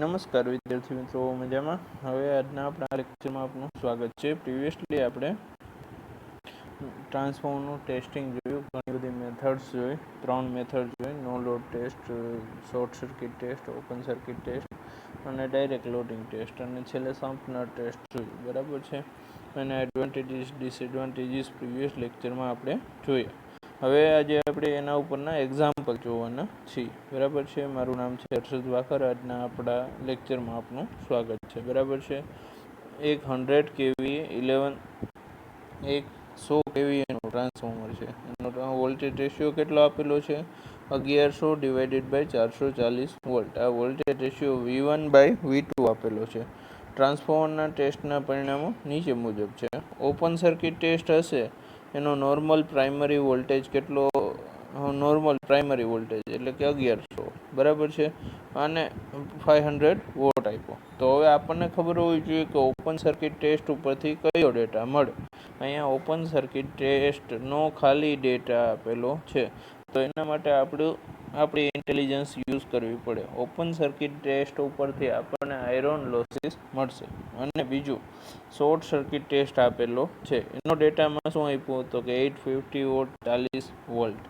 નમસ્કાર વિદ્યાર્થી મિત્રો, મજામાં? હવે આજના આપણા લેક્ચરમાં આપનું સ્વાગત છે. પ્રિવિયસલી આપણે ટ્રાન્સફોર્મનું ટેસ્ટિંગ જોયું, ઘણી બધી મેથડ્સ જોઈ, 3 મેથડ જોઈ: no load test, short circuit test, open circuit test અને ડાયરેક્ટ લોડિંગ ટેસ્ટ, અને છેલ્લે સમ્પનર ટેસ્ટ જોયું. બરાબર છે. અને એડવાન્ટેજીસ, ડિસએડવાન્ટેજીસ પ્રિવિયસ લેક્ચરમાં આપણે જોયા. હવે આજે આપણે એના ઉપરના એક્ઝામ્પલ જોવાના છીએ. બરાબર છે. મારું નામ છે હર્ષદ વાકર. આજના આપણા લેક્ચરમાં આપનું સ્વાગત છે. બરાબર છે. એક 100 kVA 100 kVA નું ટ્રાન્સફોર્મર છે. એનો વોલ્ટેજ રેશિયો કેટલો આપેલો છે? 1100 ડિવાઇડેડ બાય 440 વોલ્ટ. આ વોલ્ટેજ રેશિયો V1/V2 આપેલો છે. ટ્રાન્સફોર્મરના ટેસ્ટના પરિણામો નીચે મુજબ છે. ઓપન સર્કિટ ટેસ્ટ હશે, એનો નોર્મલ પ્રાઇમરી વોલ્ટેજ કેટલો? નોર્મલ પ્રાઇમરી વોલ્ટેજ એટલે કે 1100. બરાબર છે. અને 500 વોટ આપ્યો. તો હવે આપણને ખબર હોવી જોઈએ કે ઓપન સર્કિટ ટેસ્ટ ઉપરથી કયો ડેટા મળે. અહીંયા ઓપન સર્કિટ ટેસ્ટનો ખાલી ડેટા આપેલો છે. તો એના માટે આપણી ઇન્ટેલિજન્સ યુઝ કરવી પડે. ઓપન સર્કિટ ટેસ્ટ ઉપરથી આપણને આયરોન લોસીસ મળશે. અને બીજું શોર્ટ સર્કિટ ટેસ્ટ આપેલો છે. એનો ડેટામાં શું આપ્યું તો કે 850 વોટ 40 વોલ્ટ.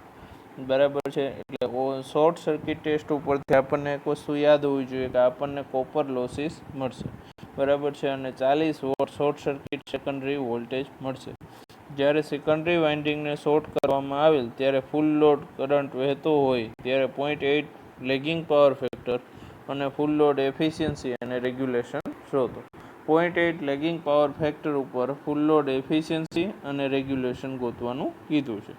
બરાબર છે. એટલે શોર્ટ સર્કિટ ટેસ્ટ ઉપરથી આપણને એક વસ્તુ યાદ હોવી જોઈએ કે આપણને કોપર લોસીસ મળશે. બરાબર છે. અને 40 watt short circuit secondary voltage મળશે. જ્યારે સેકન્ડરી વાઇન્ડિંગને શોર્ટ કરવામાં આવેલ ત્યારે ફૂલ લોડ કરંટ વહેતો હોય ત્યારે 0.8 લેગિંગ પાવર ફેક્ટર અને ફૂલ લોડ એફિશિયન્સી અને રેગ્યુલેશન શોધો. 0.8 લેગિંગ પાવર ફેક્ટર ઉપર ફૂલ લોડ એફિશિયન્સી અને રેગ્યુલેશન ગોતવાનું કીધું છે.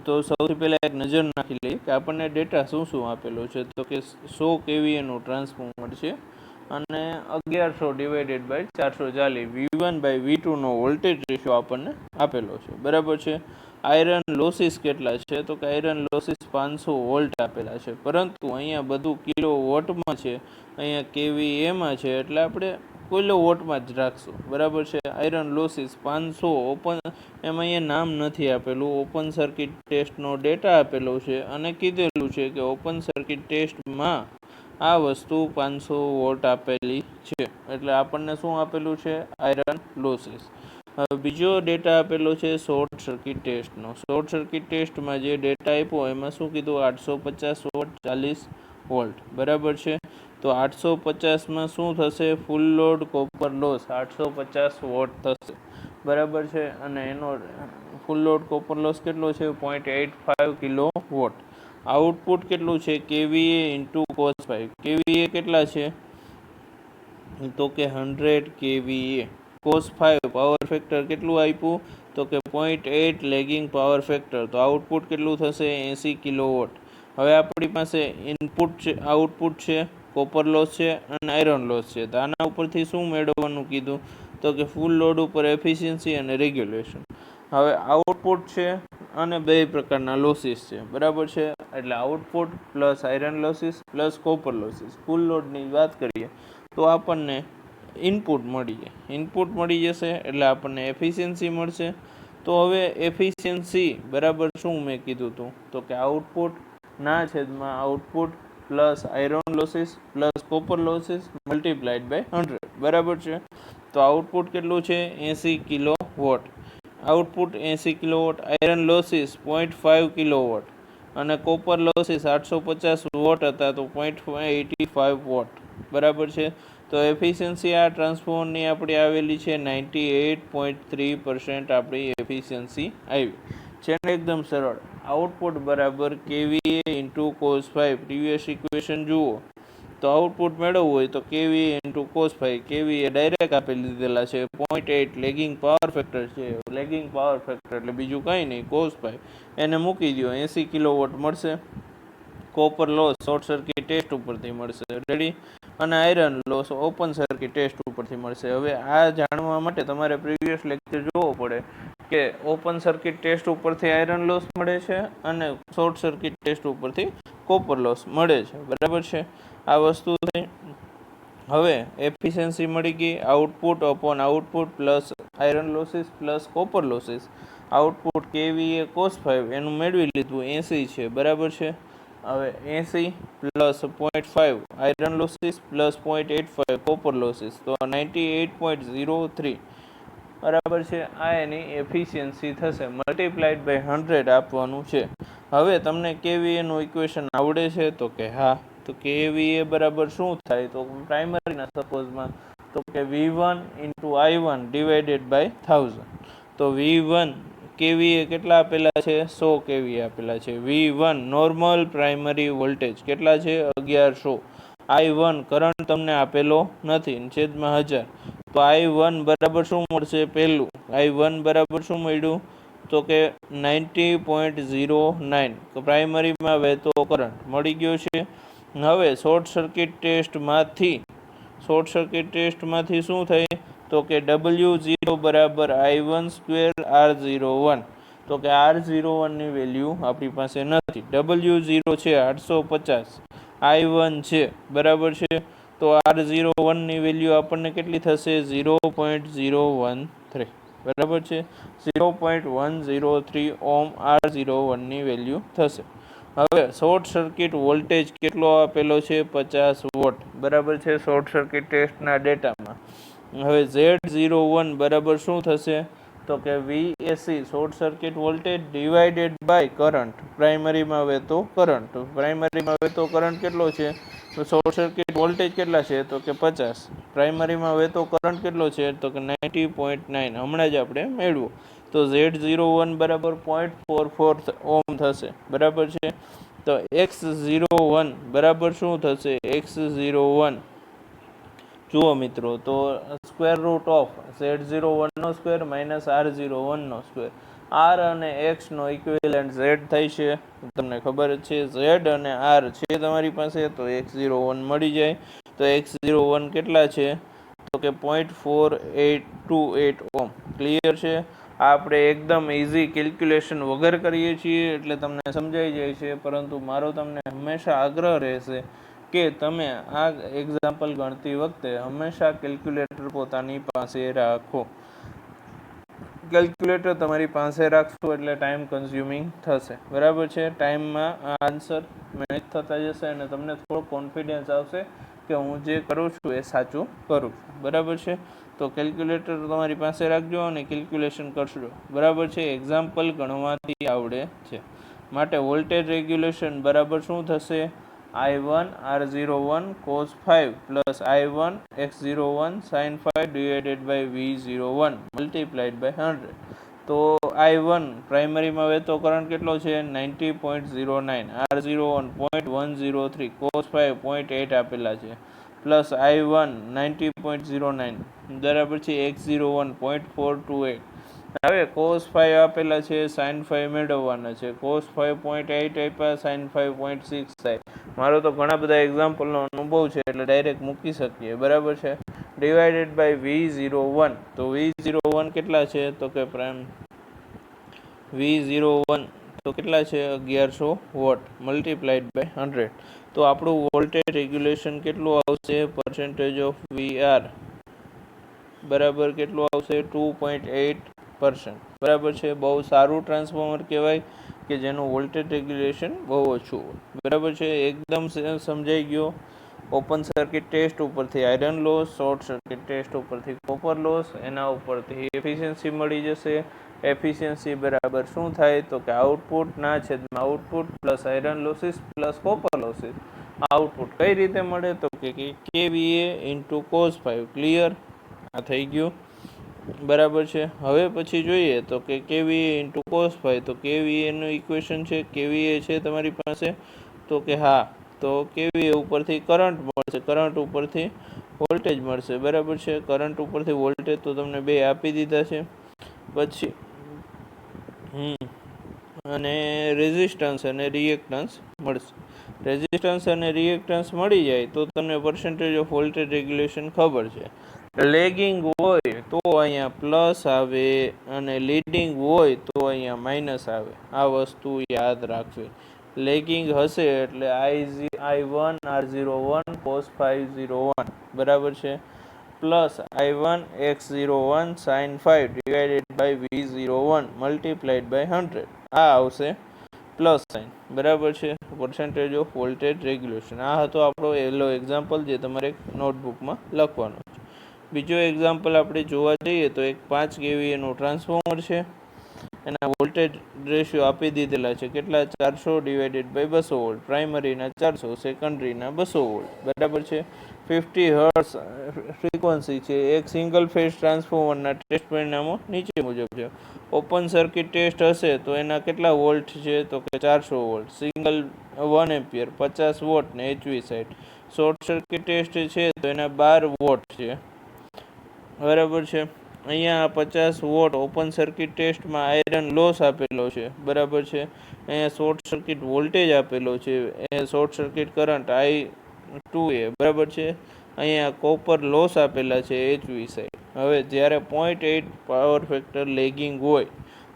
તો સૌથી પહેલાં એક નજર નાખી લઈએ કે આપણને ડેટા શું આપેલો છે. તો કે 100 kVA નું ટ્રાન્સફોર્મર છે અને 1100 ડિવાઇડેડ બાય 440 V1/V2 નો વોલ્ટેજ રેશિયો આપણને આપેલો છે. બરાબર છે. આયરન લોસીસ કેટલા છે? તો કે આયરન લોસીસ 500 વોલ્ટ આપેલા છે. પરંતુ અહીંયા બધું કિલો વોટમાં છે, અહીંયા kVA છે, એટલે આપણે કિલો વોટમાં જ રાખશું. બરાબર છે. આયરન લોસીસ 500 ઓપન, એમાં અહીંયા નામ નથી આપેલું. ઓપન સર્કિટ ટેસ્ટનો ડેટા આપેલો છે અને કીધેલું છે કે ઓપન સર્કિટ ટેસ્ટમાં આ વસ્તુ 500 વોટ આપેલી છે. એટલે આપણને શું આપેલું છે? Iron losses. હવે બીજો ડેટા આપેલો છે શોર્ટ સર્કિટ ટેસ્ટનો. શોર્ટ સર્કિટ ટેસ્ટમાં જે ડેટા આપ્યો એમાં શું કીધું? 850 વોટ 40 વોલ્ટ. બરાબર છે. તો 850માં શું થશે? ફૂલ લોડ કોપર લોસ 850 વોટ થશે. બરાબર છે. અને એનો ફૂલ લોડ કોપર લોસ કેટલો છે? 0.85 કિલો વોટ. આઉટપુટ કેટલું છે? kVA into cos 5. kVA કેટલા છે? તો કે 100 kVA. cos 5 પાવર ફેક્ટર કેટલું આપ્યું? તો કે 0.8 લેગિંગ પાવર ફેક્ટર. તો આઉટપુટ કેટલું થશે? 80 કિલોવોટ. હવે આપણી પાસે ઇનપુટ છે, આઉટપુટ છે, કોપર લોસ છે અને આયરન લોસ છે. તો આના ઉપરથી શું મેળવવાનું કીધું? તો કે ફૂલ લોડ ઉપર એફિશિયન્સી અને રેગ્યુલેશન. હવે આઉટપુટ છે અને બે પ્રકારના લોસીસ છે. બરાબર છે. એટલે output plus iron losses plus copper losses. Full લોડની વાત કરીએ તો આપણને ઇનપુટ મળી જાય. ઇનપુટ મળી જશે એટલે આપણને એફિશિયન્સી મળશે. તો હવે એફિશિયન્સી બરાબર શું મેં કીધું હતું? તો કે આઉટપુટ ના છેદમાં output plus iron losses plus copper losses multiplied by 100. બરાબર છે. તો આઉટપુટ કેટલું છે? 80 kilo watt. Output 80 kilowatt. Iron losses 0.5 kilowatt અને કોપર લોસીસ 850 વોટ હતા તો 0.85 વોટ. બરાબર છે. તો એફિશિયન્સી આ ટ્રાન્સફોર્મરની આપણી આવેલી છે 98.3% આપણી એફિશિયન્સી આવી છે ને. એકદમ સરળ. આઉટપુટ બરાબર kVA into cos 5. Previous equation જુઓ તો આઉટપુટ મેળવવું હોય તો kVA into cos 5. kVA direct આપી દીધેલા છે. 0.8 લેગિંગ પાવર ફેક્ટર છે. લેગિંગ પાવર ફેક્ટર એટલે બીજું કંઈ નહીં, cos 5. એને મૂકી દો, 80 કિલોવોટ મળશે. Copper loss short circuit test ઉપરથી મળશે. રેડી. અને iron loss open circuit test ઉપરથી મળશે. હવે આ જાણવા માટે તમારે પ્રીવિયસ લેક્ચર જોવો પડે કે ઓપન સર્કિટ ટેસ્ટ ઉપરથી આયરન લોસ મળે છે અને શોર્ટ સર્કિટ ટેસ્ટ ઉપરથી કોપર લોસ મળે છે. બરાબર છે. આ વસ્તુ થઈ. હવે એફિશિયન્સી મળી ગઈ. Output upon output plus iron losses plus copper losses. Output kVA cos 5 એનું મેળવી લીધું, 80 છે. બરાબર છે. હવે 80 plus 0.5 iron losses plus 0.85 copper losses, તો 98.03 બરાબર છે. આ એની એફિશિયન્સી થશે. મલ્ટીપ્લાઇડ બાય 100 આપવાનું છે. હવે તમને કેવીએનું ઇક્વેશન આવડે છે? તો કે હા. તો કેવીએ બરાબર શું થાય? તો પ્રાઇમરીના સપોઝમાં તો કે V1 into I1 divided by 1000. તો V1 કેવીએ કેટલા આપેલા છે? 100 કેવીએ આપેલા છે. V1 નોર્મલ પ્રાઇમરી વોલ્ટેજ કેટલા છે? 1100. I1 કરંટ તમને આપેલો નથી, છેદમાં 1000. તો I1 બરાબર શું મળશે? પહેલું I1 બરાબર શું મળ્યું? તો કે 90.09 પ્રાઇમરીમાં વહેતો કરંટ મળી ગયો છે. હવે શોર્ટ સર્કિટ ટેસ્ટમાંથી શું થાય? તો કે W0 બરાબર I1 સ્ક્વેર R01. તો કે R01 ની વેલ્યુ આપણી પાસે નથી. W0 છે 850, I1 છે બરાબર છે. તો R01 ની વેલ્યુ આપણને કેટલી થશે? 0.013 બરાબર છે. 0.103 ઓમ R01 ની વેલ્યુ થશે. હવે શોર્ટ સર્કિટ વોલ્ટેજ કેટલો આપેલો છે? 50 વોટ બરાબર છે શોર્ટ સર્કિટ ટેસ્ટના ડેટામાં. હવે Z01 બરાબર શું થશે? તો કે VAC short circuit voltage divided by current, પ્રાઇમરીમાં વહેતો કરંટ. પ્રાઇમરીમાં વહેતો કરંટ કેટલો છે? તો શોર્ટ સર્કિટ વોલ્ટેજ કેટલા છે? તો કે 50. પ્રાઇમરીમાં વહેતો કરંટ કેટલો છે? તો કે 90.9 હમણાં જ આપણે મેળવ્યો. તો Z01 બરાબર 0.44 ઓમ થશે બરાબર છે. તો X01 બરાબર શું થશે? X01 જુઓ મિત્રો, તો સ્ક્વેર રૂટ ઓફ Z01 નો સ્ક્વેર માઇનસ R01 નો સ્ક્વેર. R અને X નો ઇક્વિવેલન્ટ Z થાય છે, તમને ખબર જ છે. Z અને R છે તમારી પાસે, તો X01 મળી જાય. તો X01 કેટલા છે? તો કે 0.4828 ઓમ. ક્લિયર છે? આપણે એકદમ ઇઝી કેલ્ક્યુલેશન વગર કરીએ છીએ એટલે તમને સમજાઈ જાય છે, પરંતુ મારો તમને હંમેશા આગ્રહ રહેશે કે તમે આ એક્ઝામ્પલ ગણતી વખતે હંમેશા કેલ્ક્યુલેટર પોતાની પાસે રાખો. કેલ્ક્યુલેટર તમારી પાસે રાખશો એટલે ટાઈમ કન્ઝ્યુમિંગ થશે બરાબર છે. ટાઈમમાં આ આન્સર મેનેજ થતા જશે અને તમને થોડો કોન્ફિડન્સ આવશે કે હું જે કરું છું એ સાચું કરું છું બરાબર છે. તો કેલ્ક્યુલેટર તમારી પાસે રાખજો અને કેલ્ક્યુલેશન કરશો બરાબર છે. એક્ઝામ્પલ ગણવાથી આવડે છે. માટે વોલ્ટેજ રેગ્યુલેશન બરાબર શું થશે? I1 R01 cos 5 plus I1 X01 sin 5 divided by V01 multiplied by 100. તો I1 પ્રાઇમરીમાં વહેતો કરંટ કેટલો છે? 90.09, R01 0.103, cos 5 0.8 આપેલા છે, પ્લસ I1 90.09 બરાબર છે. X01 0.428. હવે cos 5 આપેલા છે, sin 5 મેળવવાના છે. cos 5.8 આપ્યા, sin 5.6 થાય. મારો તો ઘણા બધા એક્ઝામ્પલનો અનુભવ છે એટલે ડાયરેક્ટ મૂકી શકીએ બરાબર છે. Divided by V01. તો V01 કેટલા છે? તો કે V01 તો કેટલા છે? 1100 વોટ મલ્ટીપ્લાઇડ બાય 100. તો આપણું વોલ્ટેજ રેગ્યુલેશન કેટલું આવશે? પર્સન્ટેજ ઓફ VR બરાબર કેટલું આવશે? 2.8% બરાબર છે. બહુ સારું ટ્રાન્સફોર્મર કહેવાય કે જેનું વોલ્ટેજ રેગ્યુલેશન બહુ ઓછું હોય બરાબર છે. એકદમ સમજાઈ ગયો. ઓપન સર્કિટ ટેસ્ટ ઉપરથી iron loss, short circuit test ઉપરથી કોપર લોસ, એના ઉપરથી એફિશિયન્સી મળી જશે. એફિશિયન્સી બરાબર શું થાય? તો કે આઉટપુટના છેદમાં output plus iron losses plus copper losses. Output કઈ રીતે મળે? તો કે KVA ઇન્ટુ cos 5. ક્લિયર? આ થઈ ગયું બરાબર છે. હવે પછી જોઈએ તો કે KVA ઇન્ટુ cos 5. તો KVA નું ઇક્વેશન છે, KVA છે તમારી પાસે? તો કે હા. તો KVA ઉપરથી કરંટ મળશે, કરંટ ઉપરથી વોલ્ટેજ મળશે બરાબર છે. કરંટ ઉપરથી વોલ્ટેજ તો તમને બે આપી દીધા છે. પછી અને રેઝિસ્ટન્સ અને રિએક્ટન્સ મળશે. રેઝિસ્ટન્સ અને રિએક્ટન્સ મળી જાય તો તમને પર્સન્ટેજ ઓફ વોલ્ટેજ રેગ્યુલેશન ખબર છે. લેગિંગ હોય તો અહીંયા પ્લસ આવે અને લીડિંગ હોય તો અહીંયા માઇનસ આવે. આ વસ્તુ યાદ રાખવી. લેગિંગ હશે એટલે I1 R01 cos 501 બરાબર છે, plus I1 X01 sin 5 divided by V01 multiplied by 100 આ આવશે. પ્લસ સાઇન, બરાબર છે, પર્સન્ટેજ ઓફ વોલ્ટેજ રેગ્યુલેશન. આ હતો આપણો પહેલો એક્ઝામ્પલ જે તમારે નોટબુકમાં લખવાનો છે. બીજો એક્ઝામ્પલ આપણે જોવા જઈએ તો એક 5 kVA ટ્રાન્સફોર્મર છે. એના વોલ્ટેજ રેશિયો આપી દીધેલા છે કેટલા, 400 ડિવાઇડેડ બાય 200 વોલ્ટ. પ્રાઇમરીના 400, સેકન્ડરીના 200 વોલ્ટ, બરાબર છે. 50 હર્ટ્ઝ ફ્રીક્વન્સી છે. એક સિંગલ ફેઝ ટ્રાન્સફોર્મરના ટેસ્ટ પરિણામો નીચે મુજબ છે. ઓપન સર્કિટ ટેસ્ટ હશે તો એના કેટલા વોલ્ટ છે, તો કે 400 વોલ્ટ. સિંગલ 1 એમ્પિયર 50 વોટ ને HV side. Short circuit test છે તો એના 12 વોટ છે, બરાબર છે. અહીંયા 50 વોટ ઓપન સર્કિટ ટેસ્ટમાં આયરન લોસ આપેલો છે, બરાબર છે. અહીંયા શોર્ટ સર્કિટ વોલ્ટેજ આપેલો છે, એ શોર્ટ સર્કિટ કરંટ I2A, બરાબર છે. અહીંયા કોપર લોસ આપેલા છે HV સાઇડ. હવે જ્યારે 0.8 પાવર ફેક્ટર લેગિંગ હોય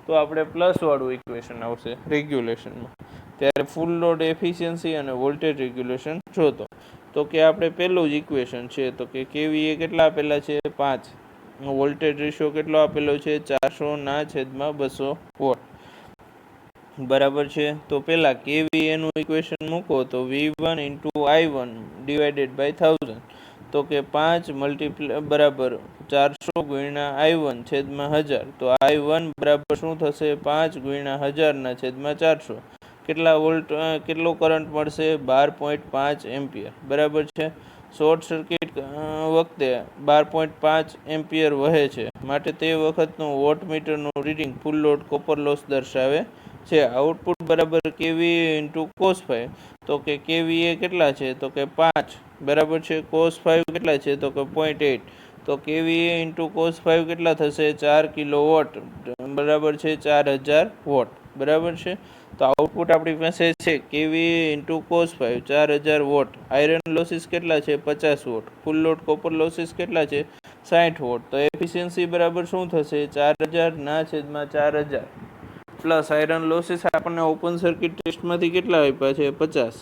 તો આપણે પ્લસવાળું ઇક્વેશન આવશે રેગ્યુલેશનમાં. ત્યારે ફૂલ લોડ એફિશિયન્સી અને વોલ્ટેજ રેગ્યુલેશન જોતો તો કે આપણે પહેલું જ ઇક્વેશન છે તો કે કેવીએ કેટલા આપેલા છે, 5. વોલ્ટેજ રેશિયો કેટલો આપેલો છે, 400/200 વોટ, બરાબર છે. તો પહેલા કેવીએ નું ઇક્વેશન મૂકો તો V1 × I1 ડિવાઇડેડ બાય 1000, તો કે 5 બરાબર 400 × I1 છેદમાં 1000. તો I1 બરાબર શું થશે, 5 × 1000/400. કેટલા વોલ્ટ, કેટલો કરંટ મળશે, 12.5 એમ્પિયર, બરાબર છે. શોર્ટ સર્કિટ વખતે 12.5 એમ્પિયર વહે છે, માટે તે વખતનું વોટમીટરનું રીડિંગ ફૂલ લોડ કોપર લોસ દર્શાવે છે. આઉટપુટ બરાબર કેવીએ × cos5, તો કે કેવીએ કેટલા છે, તો કે 5, બરાબર છે. cos5 કેટલા છે, તો કે 0.8. તો કેવીએ × cos5 કેટલા થશે, 4 કિલોવોટ, બરાબર છે, 4000 વોટ, બરાબર છે. તો આઉટપુટ આપણી પાસે છે kVA × cos5 4000 vote. Iron losses કેટલા છે, 50 વોટ. ફૂલ લોડ કોપર લોસીસ કેટલા છે, 60 વોટ. તો એફિશિયન્સી બરાબર શું થશે, 4000/4000 પ્લસ આયરન લોસીસ આપણને ઓપન સર્કિટ ટેસ્ટમાંથી કેટલા આપ્યા છે, 50.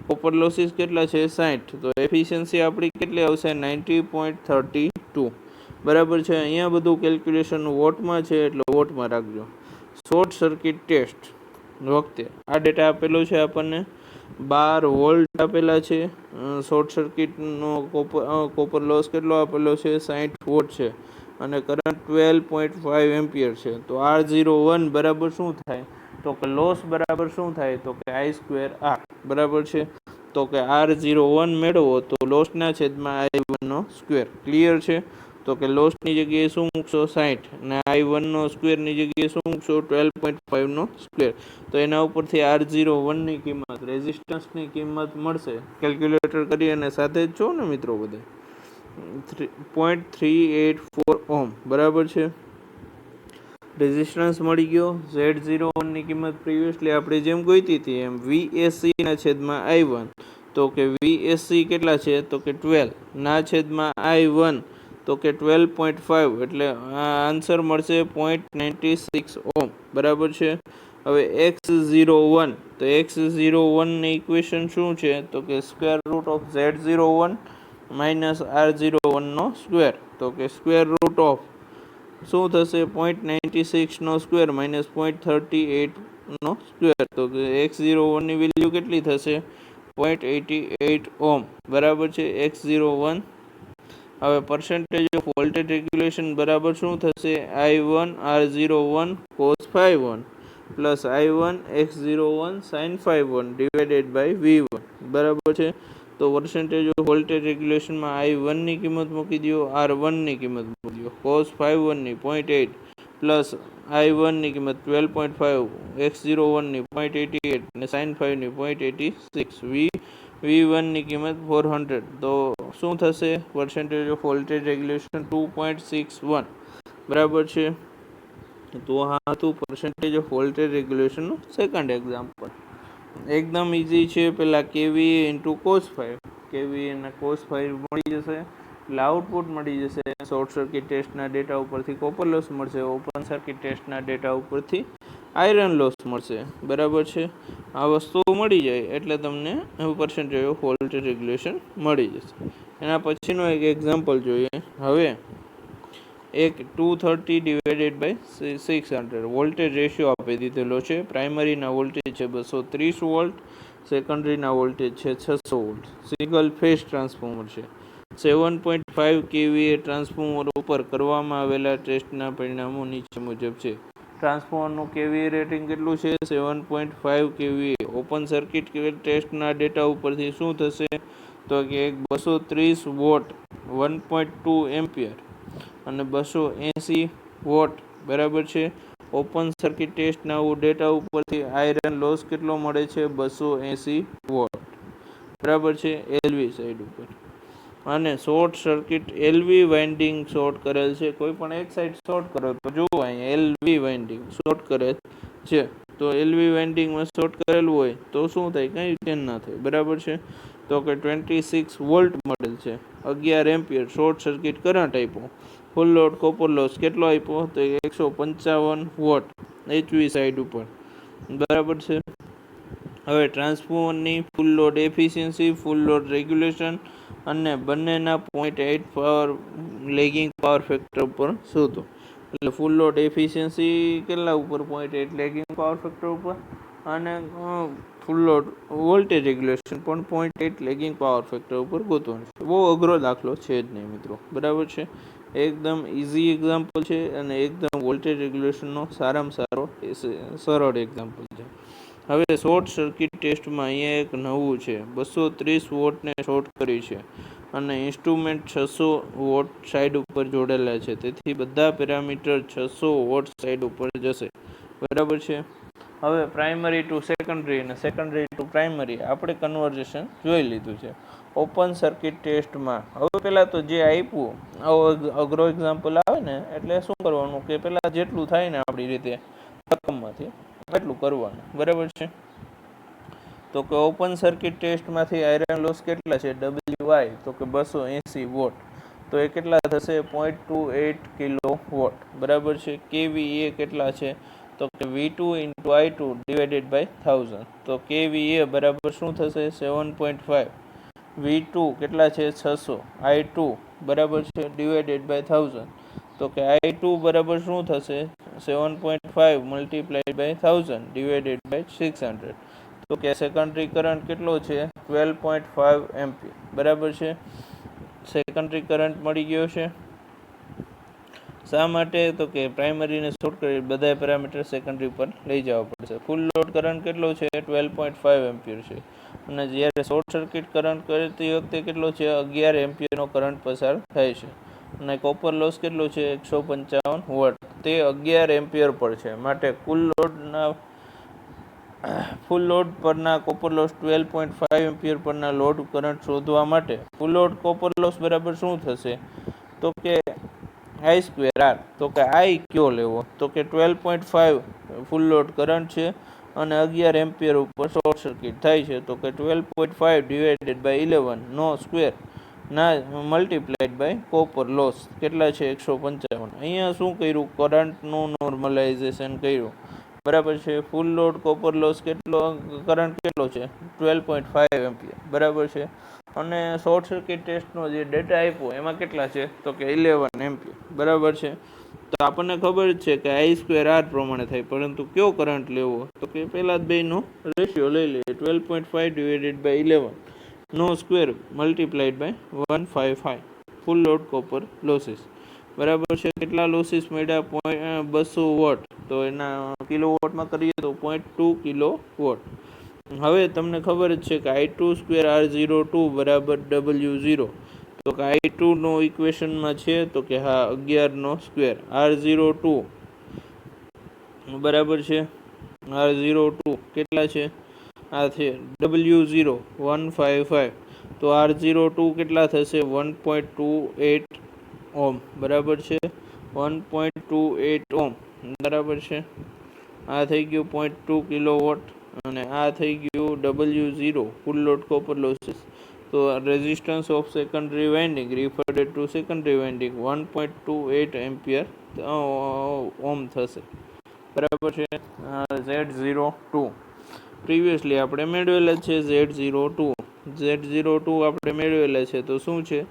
કોપર લોસીસ કેટલા છે, 60. તો એફિશિયન્સી આપણી કેટલી આવશે, 90.32, બરાબર છે. અહીંયા બધું કેલ્ક્યુલેશન વોટમાં છે એટલે વોટમાં રાખજો. શોર્ટ સર્કિટ ટેસ્ટ વખતે આ ડેટા આપેલો છે આપણને, 12 વોલ્ટ આપેલા છે. શોર્ટ સર્કિટનો કોપર લોસ કેટલો આપેલો છે, 60 વોટ છે. અને કરંટ 12.5 એમ્પિયર છે. તો R01 બરાબર શું થાય, તો કે લોસ બરાબર શું થાય, તો કે I2R, બરાબર છે. તો કે R01 મેળવો તો લોસના છેદમાં I1 નો સ્ક્વેર. ક્લિયર છે. તો કે લોસની જગ્યાએ શું મૂકશો, 60, અને I1 નો સ્ક્વેરની જગ્યાએ શું મૂકશો, 12.5 નો સ્ક્વેર. તો એના ઉપરથી R01 ની કિંમત, રેઝિસ્ટન્સની કિંમત મળશે. કેલ્ક્યુલેટર કરી અને સાથે જ છો ને મિત્રો બધા, 0.384 ઓહમ, બરાબર છે. રેઝિસ્ટન્સ મળી ગયો. Z01 ની કિંમત પ્રીવિયસલી આપણે જેમ ગોઈતી હતી એમ VSC/I1, તો કે VSC કેટલા છે, તો કે 12 ના છેદમાં I1, તો કે 12.5, એટલે આન્સર મળશે 0.96 ઓહમ, બરાબર છે. હવે X01, તો X01 ની ઇક્વેશન શું છે, તો કે square root of Z01 minus R01 નો સ્ક્વેર. તો કે સ્ક્વેર રૂટ ઓફ શું થશે, 0.96 નો સ્ક્વેર માઇનસ 0.38 નો સ્ક્વેર. તો કે X01 ની વેલ્યુ કેટલી થશે, 0.88 ઓહમ, બરાબર છે. X01. હવે પર્સન્ટેજ ઓફ વોલ્ટેજ રેગ્યુલેશન બરાબર શું થશે, I1 R01 cos⁵1 plus I1 X01 sin⁵1 divided by V1, બરાબર છે. તો પર્સન્ટેજ ઓફ વોલ્ટેજ રેગ્યુલેશનમાં I1 ની કિંમત મૂકી દો, R1 ની કિંમત મૂકી દો. cos⁵1 ની 0.8 પ્લસ I1 ની કિંમત 12.5, X01 ની 0.88 અને sin⁵ ની 0.86, V1 ની કિંમત 400. તો શું થશે, પર્સન્ટેજ ઓફ વોલ્ટેજ રેગ્યુલેશન 2.61, બરાબર છે. તો આ હતું પર્સન્ટેજ ઓફ વોલ્ટેજ રેગ્યુલેશનનું સેકન્ડ એક્ઝામ્પલ. એકદમ ઇઝી છે. પહેલાં કેવીએ × cos⁵, કેવીએ અને cos⁵ મળી જશે એટલે આઉટપુટ મળી જશે. શોર્ટ સર્કિટ ટેસ્ટના ડેટા ઉપરથી કોપર લોસ મળશે. ઓપન સર્કિટ ટેસ્ટના ડેટા ઉપરથી આયરન લોસ મળશે, બરાબર છે. આ વસ્તુઓ મળી જાય એટલે તમને પર્સન્ટેજ ઓફ વોલ્ટેજ રેગ્યુલેશન મળી જશે. એના પછીનો એક એક્ઝામ્પલ જોઈએ. હવે એક 230 ડિવાઇડેડ બાય 600 વોલ્ટેજ રેશિયો આપી દીધેલો છે. પ્રાઇમરીના વોલ્ટેજ છે 230 વોલ્ટ, સેકન્ડરીના વોલ્ટેજ છે 600 વોલ્ટ. સિંગલ ફેઝ ટ્રાન્સફોર્મર છે. 7.5 kVA ટ્રાન્સફોર્મર ઉપર કરવામાં આવેલા ટેસ્ટના પરિણામો નીચે મુજબ છે. ટ્રાન્સફોર્મરનું kVA રેટિંગ કેટલું છે? 7.5 kVA. ઓપન સર્કિટ ટેસ્ટના ડેટા ઉપરથી શું થશે? તો કે 230 વોટ 1.2 એમ્પિયર અને 280 વોટ બરાબર છે. ઓપન સર્કિટ ટેસ્ટના ડેટા ઉપરથી આયરન લોસ કેટલો મળે છે? 280 વોટ બરાબર છે એલવી સાઈડ ઉપર. અને શોર્ટ સર્કિટ એલવી વાઇન્ડિંગ શોર્ટ કરેલ છે. કોઈ પણ એક સાઈડ શોર્ટ કરો તો જુઓ અહીંયા એલવી વાઇન્ડિંગ શોર્ટ કરેલ છે. તો એલવી વાઇન્ડિંગમાં શોર્ટ કરેલું હોય તો શું થાય? કંઈ ચેન્જ ના થાય બરાબર છે. તો કે 26 વોલ્ટ મળેલ છે. 11 એમ્પિયર શોર્ટ સર્કિટ કરંટ આપ્યો. ફૂલ લોડ કોપર લોસ કેટલો આપ્યો? તો 155 વોટ એચવી સાઈડ ઉપર બરાબર છે. હવે ટ્રાન્સફોર્મરની full load efficiency, full load regulation અને બંનેના 0.8 પાવર લેગિંગ પાવર ફેક્ટર ઉપર શોધો. એટલે ફૂલ લોડ એફિશિયન્સી કેટલા ઉપર? 0.8 લેગિંગ પાવર ફેક્ટર ઉપર અને ફૂલ લોડ વોલ્ટેજ રેગ્યુલેશન પણ 0.8 લેગિંગ પાવર ફેક્ટર ઉપર ગોતવાનું છે. બહુ અઘરો દાખલો છે જ નહીં મિત્રો બરાબર છે. એકદમ ઇઝી એક્ઝામ્પલ છે અને એકદમ વોલ્ટેજ રેગ્યુલેશનનો સારામાં સારો સરળ એક્ઝામ્પલ છે. હવે શોર્ટ સર્કિટ ટેસ્ટમાં અહીંયા એક નવું છે. 230 વોટને શોર્ટ કરી છે અને ઇન્સ્ટ્રુમેન્ટ 600 વોટ સાઈડ ઉપર જોડેલા છે. તેથી બધા પેરામીટર 600 વોટ સાઈડ ઉપર જશે બરાબર છે. હવે પ્રાઇમરી ટુ સેકન્ડરી અને સેકન્ડરી ટુ પ્રાઇમરી આપણે કન્વર્ઝેશન જોઈ લીધું છે. ઓપન સર્કિટ ટેસ્ટમાં હવે પહેલાં તો જે આપ્યું આવો અઘરો એક્ઝામ્પલ આવે ને એટલે શું કરવાનું કે પહેલાં જેટલું થાય ને આપણી રીતે રકમમાંથી એટલું કરવાનું બરાબર છે. તો કે ઓપન સર્કિટ ટેસ્ટમાંથી આયરન લોસ કેટલા છે? WI તો કે 280 વોટ. તો એ કેટલા થશે? 0.28 કિલો વોટ બરાબર છે. kVA કેટલા છે? તો કે V2 × I2 ડિવાઇડેડ બાય 1000. તો kVA બરાબર શું થશે? 7.5. V2 કેટલા છે? 600. I2 બરાબર છે ડિવાઇડેડ બાય 1000. તો કે I2 બરાબર શું થશે? 7.5 મલ્ટીપ્લાઇડ બાય 1000 ડિવાઇડેડ બાય 600. તો કે સેકન્ડરી કરંટ કેટલો છે? 12.5 એમ્પિયર બરાબર છે. સેકન્ડરી કરંટ મળી ગયો છે. શા માટે? તો કે પ્રાઇમરીને શોર્ટ કરી બધા પેરામીટર સેકન્ડરી પર લઈ જવા પડશે. ફૂલ લોડ કરંટ કેટલો છે? 12.5 એમ્પિયર છે અને જ્યારે શોર્ટ સર્કિટ કરંટ કરતી વખતે કેટલો છે? 11 એમ્પિયરનો કરંટ પસાર થાય છે અને કોપર લોસ કેટલો છે? 155 વોટ. તે 11 એમ્પિયર પર છે. માટે ફૂલ લોડ પરના કોપર લોસ 12.5 એમ્પિયર પરના લોડ કરંટ શોધવા માટે ફૂલ લોડ કોપર લોસ બરાબર શું થશે? તો કે I²R. તો કે I કયો લેવો? તો કે 12.5 ફૂલ લોડ કરંટ છે અને 11 એમ્પિયર ઉપર શોર્ટ સર્કિટ થાય છે. તો કે 12.5 ડિવાઇડેડ બાય 11 નો સ્ક્વેર ના મલ્ટીપ્લાઇડ બાય કોપર લોસ કેટલા છે? 155. અહીંયા શું કર્યું? કરંટનું નોર્મલાઇઝેશન કર્યું બરાબર છે. ફૂલ લોડ કોપર લોસ કેટલો કરંટ કેટલો છે? 12.5 એમ્પિયર બરાબર છે. અને શોર્ટ સર્કિટ ટેસ્ટનો જે ડેટા આપ્યો એમાં કેટલા છે? તો કે 11 એમ્પિયર બરાબર છે. તો આપણને ખબર જ છે કે I²R પ્રમાણે થાય. પરંતુ કયો કરંટ લેવો? તો કે પહેલા જ બેનો રેશિયો લઈ લઈએ. 12.5 ડિવાઇડેડ બાય 11 નો square multiplied by 155 full load copper losses બરાબર છે. કેટલા લોસીસ મળ્યા? 200 વોટ. તો એના કિલો વોટમાં કરીએ તો 0.2 કિલો વોટ. હવે તમને ખબર જ છે કે I2² R02 બરાબર W0. તો કે I2 નો ઇક્વેશનમાં છે તો કે હા 11 નો સ્ક્વેર. R02 બરાબર છે. R02 કેટલા છે? આ છે W0 155. તો R02 કેટલા થશે? 1.28 ઓમ બરાબર છે. 1.28 ઓમ બરાબર છે. આ થઈ ગયું 0.2 કિલો વોટ અને આ થઈ ગયું W0 full load copper losses. તો resistance of secondary winding referred to secondary winding 1.28 ampere ohm થશે બરાબર છે. Z02 પ્રીવિયસલી આપણે મેળવેલા છે. Z02 આપણે મેળવેલા છે. તો શું છે?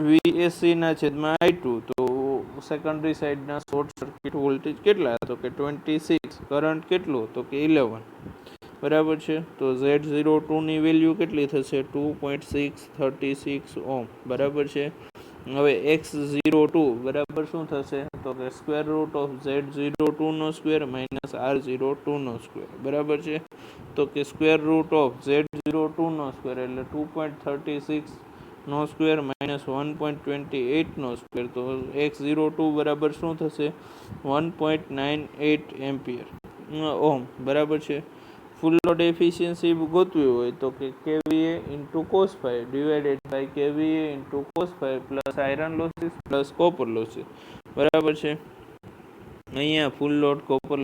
VSC ના છેદમાં I2. તો સેકન્ડરી સાઈડના શોર્ટ સર્કિટ વોલ્ટેજ કેટલા, તો કે 26, કરંટ કેટલું, તો કે 11, બરાબર છે. તો Z02ની વેલ્યુ કેટલી થશે, 2.636 ઓમ, બરાબર છે. હવે X02 બરાબર શું થશે, તો કે square root of Z02 square minus R02 square, બરાબર છે. તો કે square root of Z02 square એટલે 2.36 સ્ક્વેર માઇનસ 1.28 સ્ક્વેર, તો X02 બરાબર શું થશે, 1.98 એમ્પિયર ઓમ, બરાબર છે. ફૂલ લોડ એફિશિયન્સી ગોતવી હોય તો કે KVA into cos phi divided by KVA into cos phi plus iron losses plus copper losses, બરાબર છે. અહીંયા ફૂલ લોડ કોપર